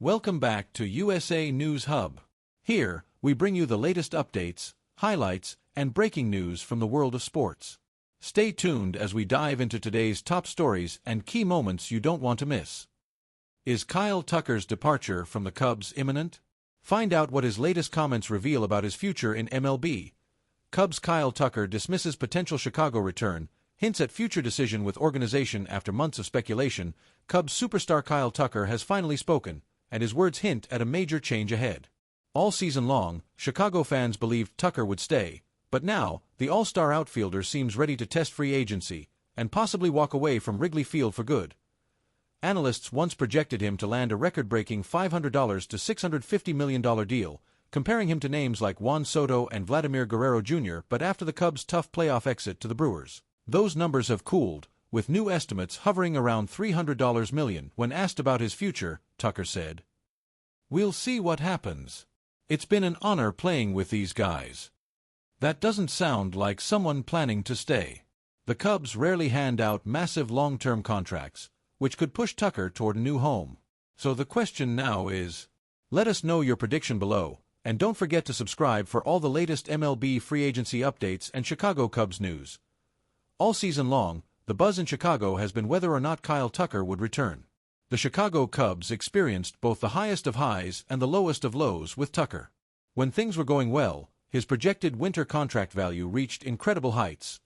Welcome back to USA News Hub. Here, we bring you the latest updates, highlights, and breaking news from the world of sports. Stay tuned as we dive into today's top stories and key moments you don't want to miss. Is Kyle Tucker's departure from the Cubs imminent? Find out what his latest comments reveal about his future in MLB. Cubs Kyle Tucker dismisses potential Chicago return, hints at future decision with organization after months of speculation. Cubs superstar Kyle Tucker has finally spoken, and his words hint at a major change ahead. All season long, Chicago fans believed Tucker would stay, but now, the all-star outfielder seems ready to test free agency and possibly walk away from Wrigley Field for good. Analysts once projected him to land a record-breaking $500 to $650 million deal, comparing him to names like Juan Soto and Vladimir Guerrero Jr., but after the Cubs' tough playoff exit to the Brewers, those numbers have cooled, with new estimates hovering around $300 million. When asked about his future, Tucker said, "We'll see what happens. It's been an honor playing with these guys." That doesn't sound like someone planning to stay. The Cubs rarely hand out massive long-term contracts, which could push Tucker toward a new home. So the question now is, let us know your prediction below, and don't forget to subscribe for all the latest MLB free agency updates and Chicago Cubs news. All season long, the buzz in Chicago has been whether or not Kyle Tucker would return. The Chicago Cubs experienced both the highest of highs and the lowest of lows with Tucker. When things were going well, his projected winter contract value reached incredible heights.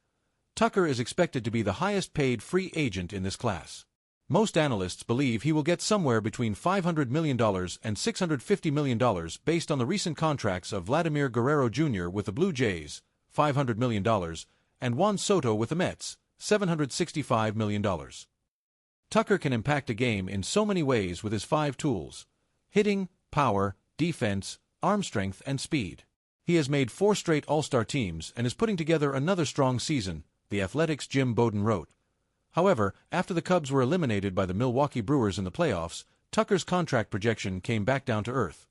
Tucker is expected to be the highest-paid free agent in this class. Most analysts believe he will get somewhere between $500 million and $650 million based on the recent contracts of Vladimir Guerrero Jr. with the Blue Jays, $500 million, and Juan Soto with the Mets, $765 million. Tucker can impact a game in so many ways with his 5 tools: hitting, power, defense, arm strength, and speed. He has made 4 straight All-Star teams and is putting together another strong season, the Athletic's Jim Bowden wrote. However, after the Cubs were eliminated by the Milwaukee Brewers in the playoffs, Tucker's contract projection came back down to earth.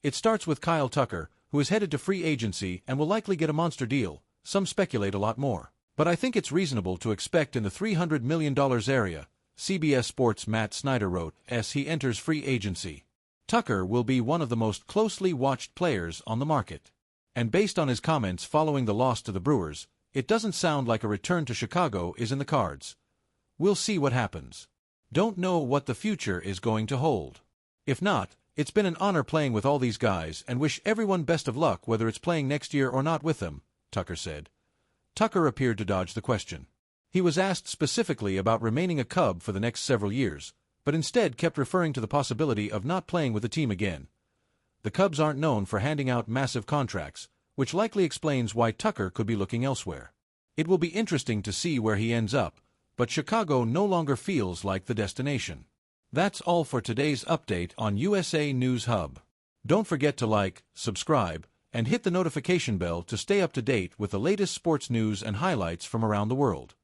It starts with Kyle Tucker, who is headed to free agency and will likely get a monster deal. Some speculate a lot more, but I think it's reasonable to expect in the $300 million area, CBS Sports' Matt Snyder wrote, as he enters free agency. Tucker will be one of the most closely watched players on the market. And based on his comments following the loss to the Brewers, it doesn't sound like a return to Chicago is in the cards. We'll see what happens. Don't know what the future is going to hold. If not, it's been an honor playing with all these guys and wish everyone best of luck whether it's playing next year or not with them, Tucker said. Tucker appeared to dodge the question. He was asked specifically about remaining a Cub for the next several years, but instead kept referring to the possibility of not playing with the team again. The Cubs aren't known for handing out massive contracts, which likely explains why Tucker could be looking elsewhere. It will be interesting to see where he ends up, but Chicago no longer feels like the destination. That's all for today's update on USA News Hub. Don't forget to like, subscribe, and hit the notification bell to stay up to date with the latest sports news and highlights from around the world.